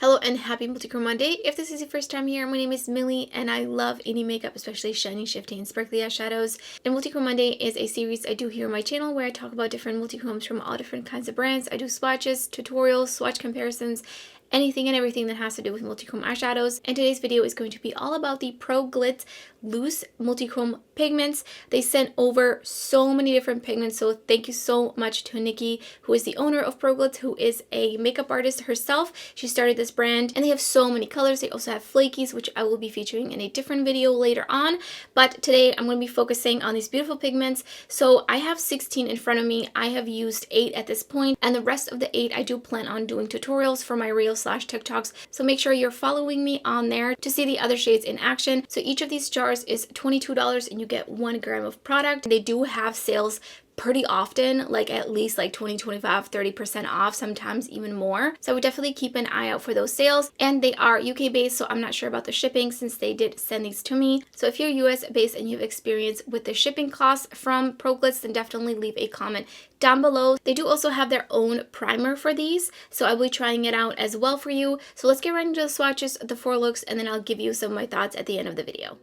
Hello and happy Multichrome Monday. If this is your first time here, my name is Millie and I love any makeup, especially shiny, shifty, and sparkly eyeshadows. And Multichrome Monday is a series I do here on my channel where I talk about different multichromes from all different kinds of brands. I do swatches, tutorials, swatch comparisons, anything and everything that has to do with multichrome eyeshadows. And today's video is going to be all about the Pro Glitz loose multichrome pigments. They sent over so many different pigments, so thank you so much to Nikki, who is the owner of Pro Glitz, who is a makeup artist herself. She started this brand and they have so many colors. They also have flakies, which I will be featuring in a different video later on, but today I'm going to be focusing on these beautiful pigments. So I have 16 in front of me. I have used 8 at this point, and the rest of the 8 I do plan on doing tutorials for my Reels/TikToks, so make sure you're following me on there to see the other shades in action. So each of these jars is $22 and you get 1 gram of product. They do have sales pretty often, like at least like 20, 25, 30% off, sometimes even more. So I would definitely keep an eye out for those sales. And they are UK based, so I'm not sure about the shipping since they did send these to me. So if you're US based and you have experience with the shipping costs from Pro Glitz, then definitely leave a comment down below. They do also have their own primer for these, so I will be trying it out as well for you. So let's get right into the swatches, the 4 looks, and then I'll give you some of my thoughts at the end of the video.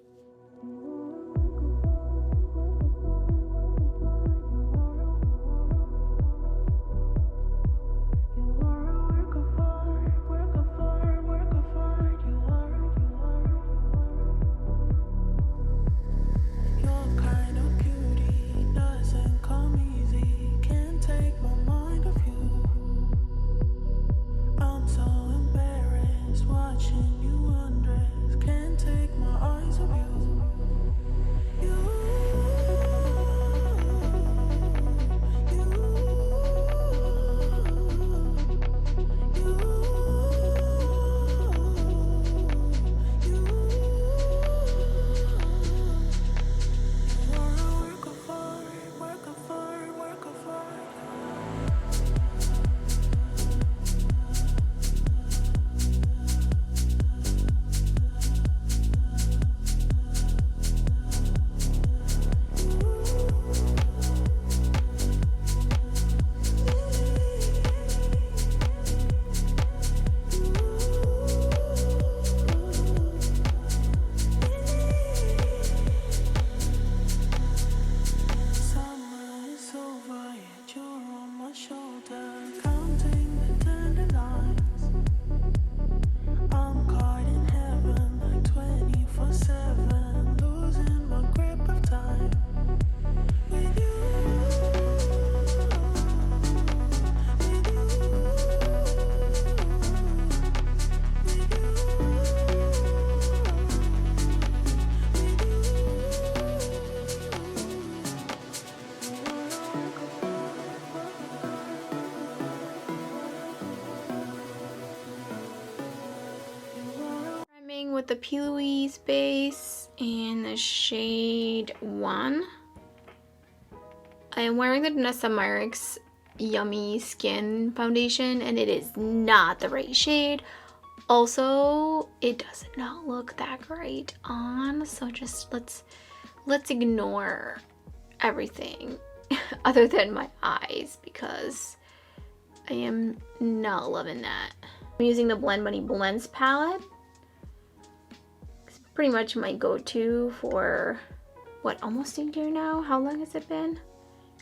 With the P. base in the shade 1. I am wearing the Vanessa Myricks Yummy Skin Foundation and it is not the right shade. Also, it does not look that great on, so just let's ignore everything other than my eyes because I am not loving that. I'm using the Blend Money Blends palette. Pretty much my go-to for what, almost a year now? How long has it been?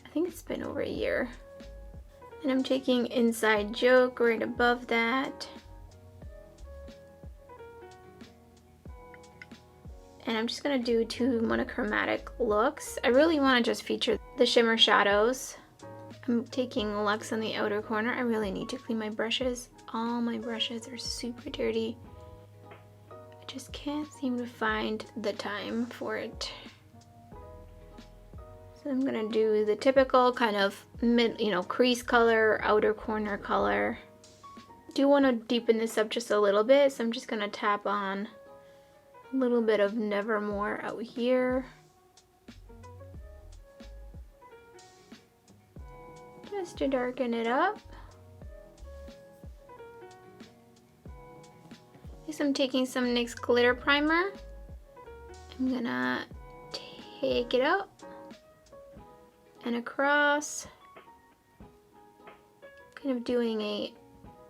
I think it's been over a year. And I'm taking Inside Joke right above that. And I'm just gonna do 2 monochromatic looks. I really wanna just feature the shimmer shadows. I'm taking Lux on the outer corner. I really need to clean my brushes. All my brushes are super dirty. Just can't seem to find the time for it. So I'm gonna do the typical kind of mid, crease color, outer corner color. Do want to deepen this up just a little bit, so I'm just gonna tap on a little bit of Nevermore out here. Just to darken it up. Next I'm taking some NYX glitter primer. I'm gonna take it up and across, kind of doing a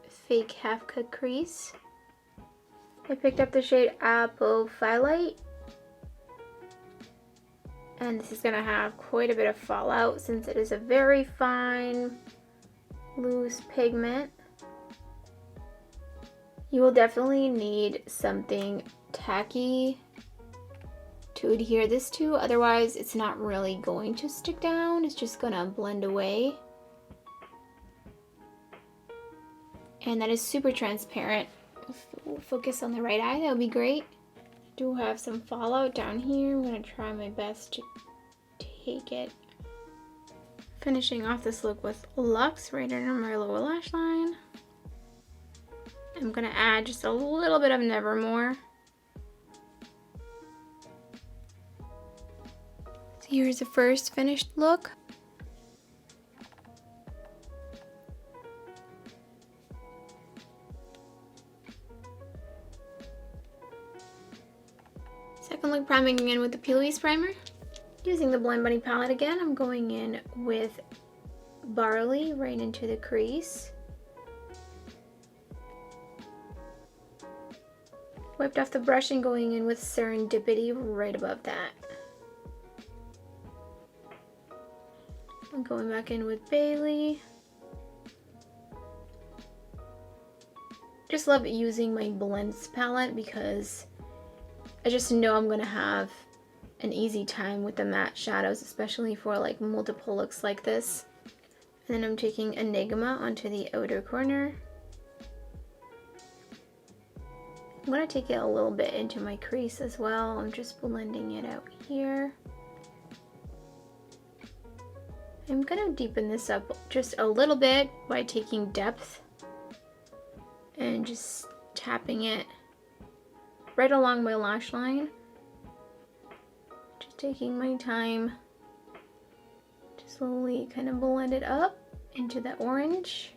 fake half cut crease. I picked up the shade Apple Firelight. And this is going to have quite a bit of fallout since it is a very fine, loose pigment. You will definitely need something tacky to adhere this to, otherwise it's not really going to stick down, it's just gonna blend away. And that is super transparent. If we'll focus on the right eye, that would be great. Do have some fallout down here. I'm gonna try my best to take it. Finishing off this look with Luxe right under my lower lash line. I'm gonna add just a little bit of Nevermore. So here's the first finished look. Second look, priming again with the P. Louise primer. Using the Blend Bunny palette again, I'm going in with Barley right into the crease. Wiped off the brush and going in with Serendipity right above that. I'm going back in with Bailey. Just love using my blends palette because I just know I'm gonna have an easy time with the matte shadows, especially for like multiple looks like this. And then I'm taking Enigma onto the outer corner. I'm gonna take it a little bit into my crease as well. I'm just blending it out here. I'm gonna deepen this up just a little bit by taking Depth and just tapping it right along my lash line. Just taking my time to slowly kind of blend it up into the orange.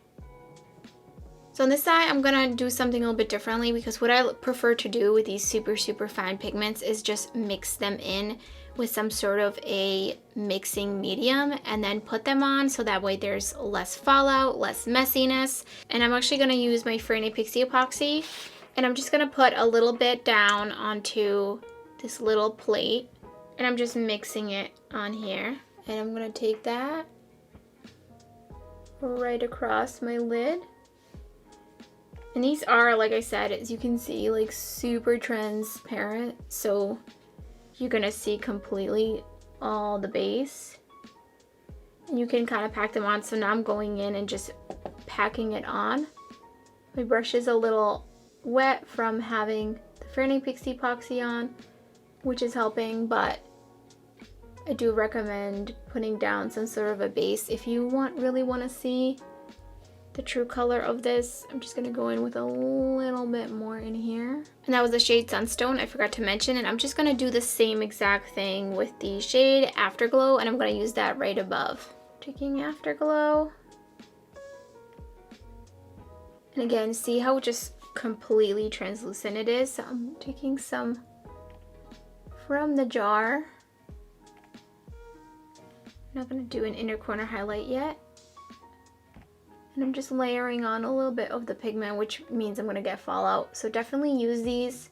So on this side, I'm gonna do something a little bit differently because what I prefer to do with these super fine pigments is just mix them in with some sort of a mixing medium and then put them on so that way there's less fallout, less messiness. And I'm actually gonna use my Fernie Pixie Epoxy and I'm just gonna put a little bit down onto this little plate and I'm just mixing it on here. And I'm gonna take that right across my lid. And these are, like I said, as you can see, like super transparent. So you're gonna see completely all the base. And you can kind of pack them on. So now I'm going in and just packing it on. My brush is a little wet from having the Fernie Pixie Epoxy on, which is helping, but I do recommend putting down some sort of a base if you really want to see the true color of this. I'm just gonna go in with a little bit more in here. And that was the shade Sunstone, I forgot to mention, and I'm just gonna do the same exact thing with the shade Afterglow, and I'm gonna use that right above. Taking Afterglow. And again, see how just completely translucent it is? So I'm taking some from the jar. I'm not gonna do an inner corner highlight yet. And I'm just layering on a little bit of the pigment, which means I'm gonna get fallout. So definitely use these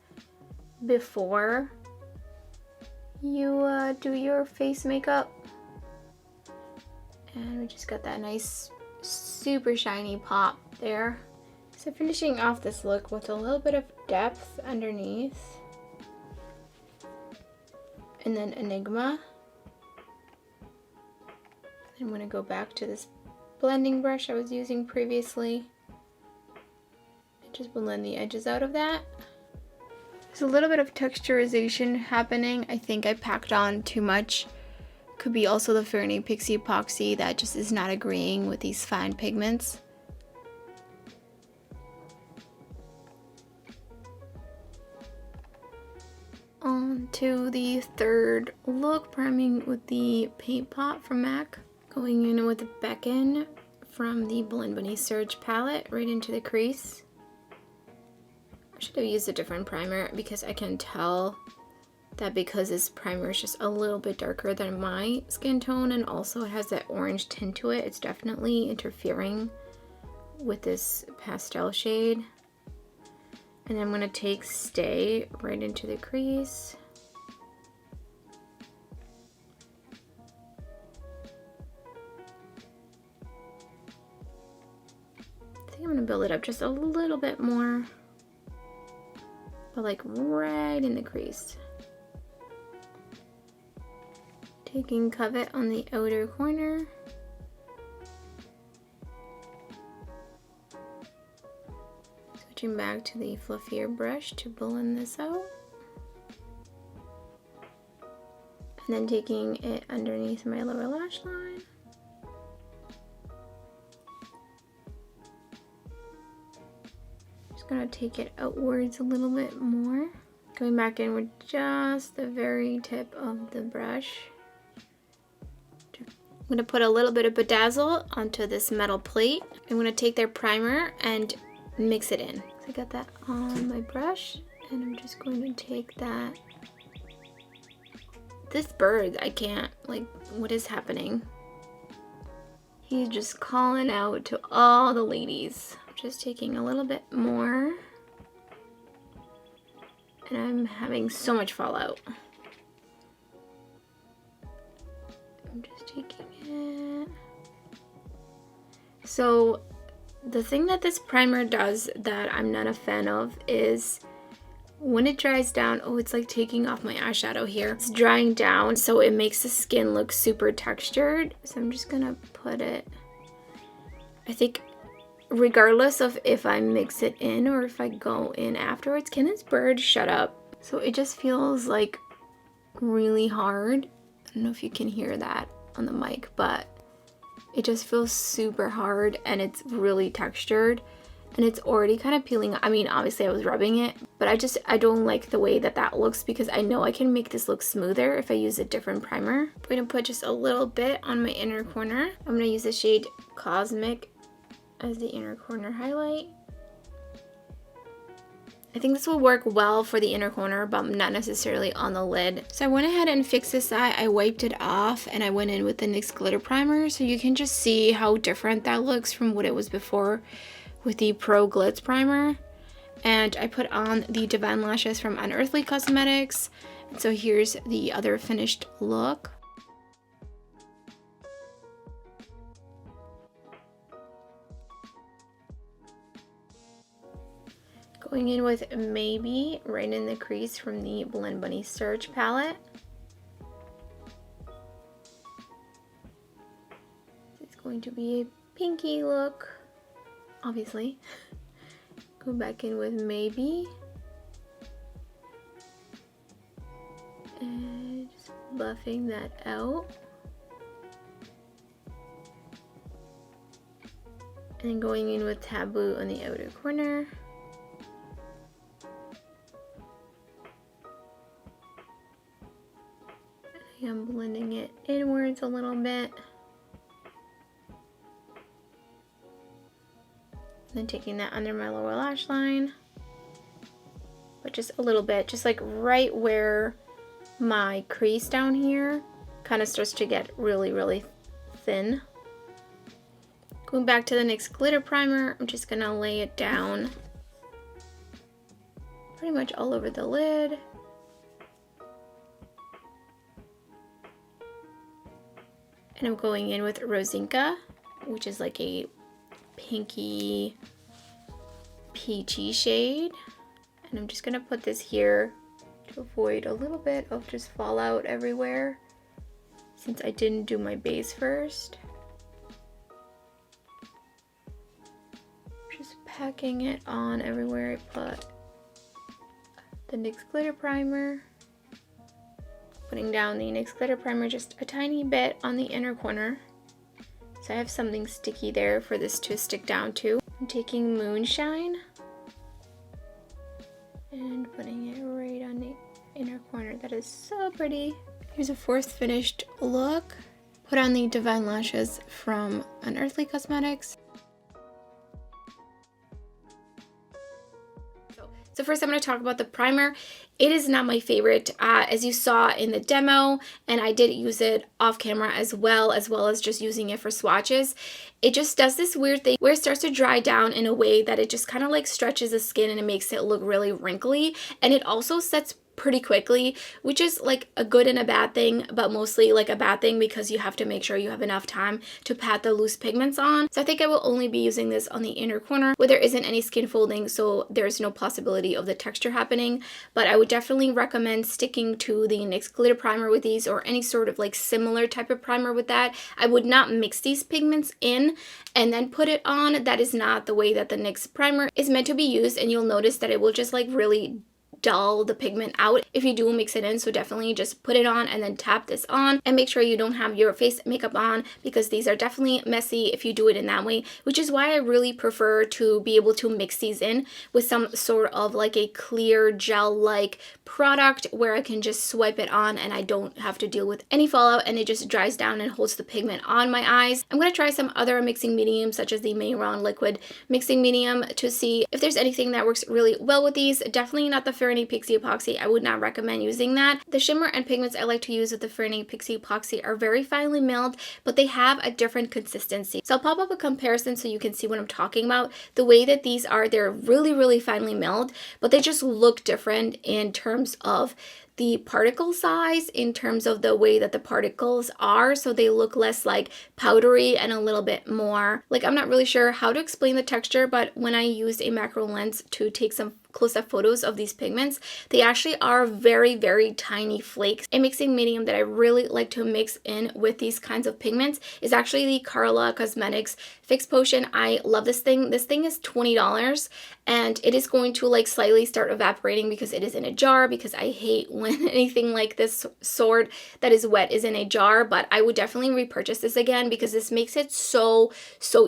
before you do your face makeup. And we just got that nice, super shiny pop there. So finishing off this look with a little bit of depth underneath. And then Enigma. I'm gonna go back to this blending brush I was using previously. Just blend the edges out of that. There's a little bit of texturization happening. I think I packed on too much. Could be also the Fernie Pixie Epoxy that just is not agreeing with these fine pigments. On to the third look, priming with the Paint Pot from MAC. Going in with the Beckon from the Blend Bunny Surge palette right into the crease. I should have used a different primer because I can tell that because this primer is just a little bit darker than my skin tone and also it has that orange tint to it, it's definitely interfering with this pastel shade. And I'm gonna take Stay right into the crease. I think I'm gonna build it up just a little bit more, but like right in the crease. Taking Covet on the outer corner. Switching back to the fluffier brush to blend this out. And then taking it underneath my lower lash line. Just gonna take it outwards a little bit more. Going back in with just the very tip of the brush. I'm gonna put a little bit of bedazzle onto this metal plate. I'm gonna take their primer and mix it in. So I got that on my brush, and I'm just going to take that. This bird, I can't, like, what is happening? He's just calling out to all the ladies. Just taking a little bit more. And I'm having so much fallout. I'm just taking it. So the thing that this primer does that I'm not a fan of is when it dries down, oh, it's like taking off my eyeshadow here. It's drying down, so it makes the skin look super textured. So I'm just gonna put it, I think, regardless of if I mix it in or if I go in afterwards. Can this bird shut up? So it just feels like really hard. I don't know if you can hear that on the mic, but it just feels super hard and it's really textured and it's already kind of peeling. I mean, obviously I was rubbing it, but I don't like the way that that looks because I know I can make this look smoother if I use a different primer. I'm going to put just a little bit on my inner corner. I'm going to use the shade Cosmic as the inner corner highlight. I think this will work well for the inner corner, but not necessarily on the lid. So I went ahead and fixed this eye. I wiped it off and I went in with the NYX glitter primer, so you can just see how different that looks from what it was before with the Pro Glitz primer. And I put on the Divine lashes from Unearthly Cosmetics. And so here's the other finished look. Going in with Maybe right in the crease from the Blend Bunny Search palette. It's going to be a pinky look, obviously. Go back in with Maybe. And just buffing that out. And then going in with Taboo on the outer corner. I'm blending it inwards a little bit. And then taking that under my lower lash line. But just a little bit, just like right where my crease down here kind of starts to get really, really thin. Going back to the NYX glitter primer, I'm just gonna lay it down pretty much all over the lid. And I'm going in with Rosinka, which is like a pinky peachy shade. And I'm just gonna put this here to avoid a little bit of just fallout everywhere since I didn't do my base first. Just packing it on everywhere I put the NYX glitter primer. Putting down the NYX glitter primer just a tiny bit on the inner corner. So I have something sticky there for this to stick down to. I'm taking Moonshine and putting it right on the inner corner. That is so pretty. Here's a fourth finished look. Put on the Divine lashes from Unearthly Cosmetics. So first I'm going to talk about the primer. It is not my favorite, as you saw in the demo, and I did use it off camera as well as just using it for swatches. It just does this weird thing where it starts to dry down in a way that it just kind of like stretches the skin and it makes it look really wrinkly, and it also sets pretty quickly, which is like a good and a bad thing, but mostly like a bad thing because you have to make sure you have enough time to pat the loose pigments on. So I think I will only be using this on the inner corner where there isn't any skin folding, so there's no possibility of the texture happening. But I would definitely recommend sticking to the NYX glitter primer with these, or any sort of like similar type of primer with that. I would not mix these pigments in and then put it on. That is not the way that the NYX primer is meant to be used, and you'll notice that it will just like really dull the pigment out if you do mix it in. So definitely just put it on and then tap this on, and make sure you don't have your face makeup on, because these are definitely messy if you do it in that way, which is why I really prefer to be able to mix these in with some sort of like a clear gel like product where I can just swipe it on and I don't have to deal with any fallout, and it just dries down and holds the pigment on my eyes. I'm going to try some other mixing mediums such as the Mayron liquid mixing medium to see if there's anything that works really well with these. Definitely not the Fair Pixie Epoxy. I would not recommend using that. The shimmer and pigments I like to use with the Fair Pixie Epoxy are very finely milled, but they have a different consistency. So I'll pop up a comparison so you can see what I'm talking about. The way that these are, they're really finely milled, but they just look different in terms of the particle size, in terms of the way that the particles are, so they look less like powdery and a little bit more like, I'm not really sure how to explain the texture, but when I used a macro lens to take some close-up photos of these pigments, they actually are very tiny flakes. A mixing medium that I really like to mix in with these kinds of pigments is actually the Carla Cosmetics Fix Potion. I love this thing. This thing is $20, and it is going to like slightly start evaporating because it is in a jar, because I hate when anything like this sort that is wet is in a jar. But I would definitely repurchase this again because this makes it so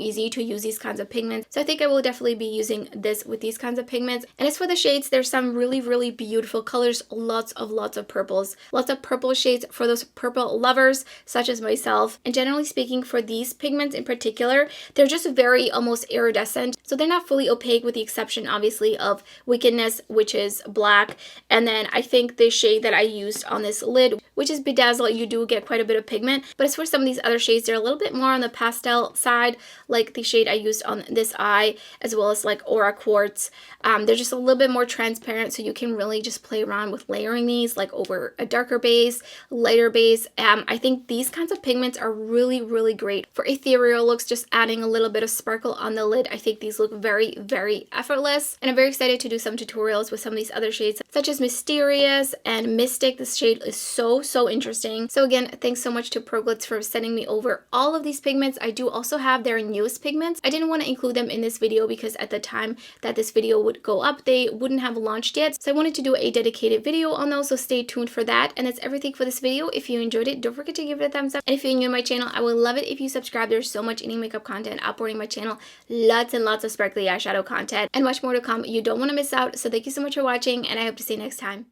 easy to use these kinds of pigments. So I think I will definitely be using this with these kinds of pigments. And as for the shades, there's some really beautiful colors, lots of purples, lots of purple shades for those purple lovers such as myself. And generally speaking, for these pigments in particular, they're just very almost iridescent, so they're not fully opaque, with the exception obviously of Wickedness, which is black. And then I think the shade that I used on this lid, which is Bedazzle, you do get quite a bit of pigment. But as for some of these other shades, they're a little bit more on the pastel side, like the shade I used on this eye, as well as like Aura Quartz. They're just a little bit more transparent, so you can really just play around with layering these like over a darker base, lighter base. I think these kinds of pigments are really great for ethereal looks, just adding a little bit of sparkle on the lid. I think these look very effortless, and I'm very excited to do some tutorials with some of these other shades such as Mysterious and Mystic. This shade is so interesting. So again, thanks so much to Pro Glitz for sending me over all of these pigments. I do also have their newest pigments. I didn't want to include them in this video because at the time that this video would go up, they wouldn't have launched yet. So I wanted to do a dedicated video on those, so stay tuned for that. And that's everything for this video. If you enjoyed it, don't forget to give it a thumbs up. And if you're new to my channel, I would love it if you subscribe. There's so much indie makeup content uploading my channel, lots and lots of sparkly eyeshadow content, and much more to come. You don't want to miss out. So thank you so much for watching, and I hope to see you next time.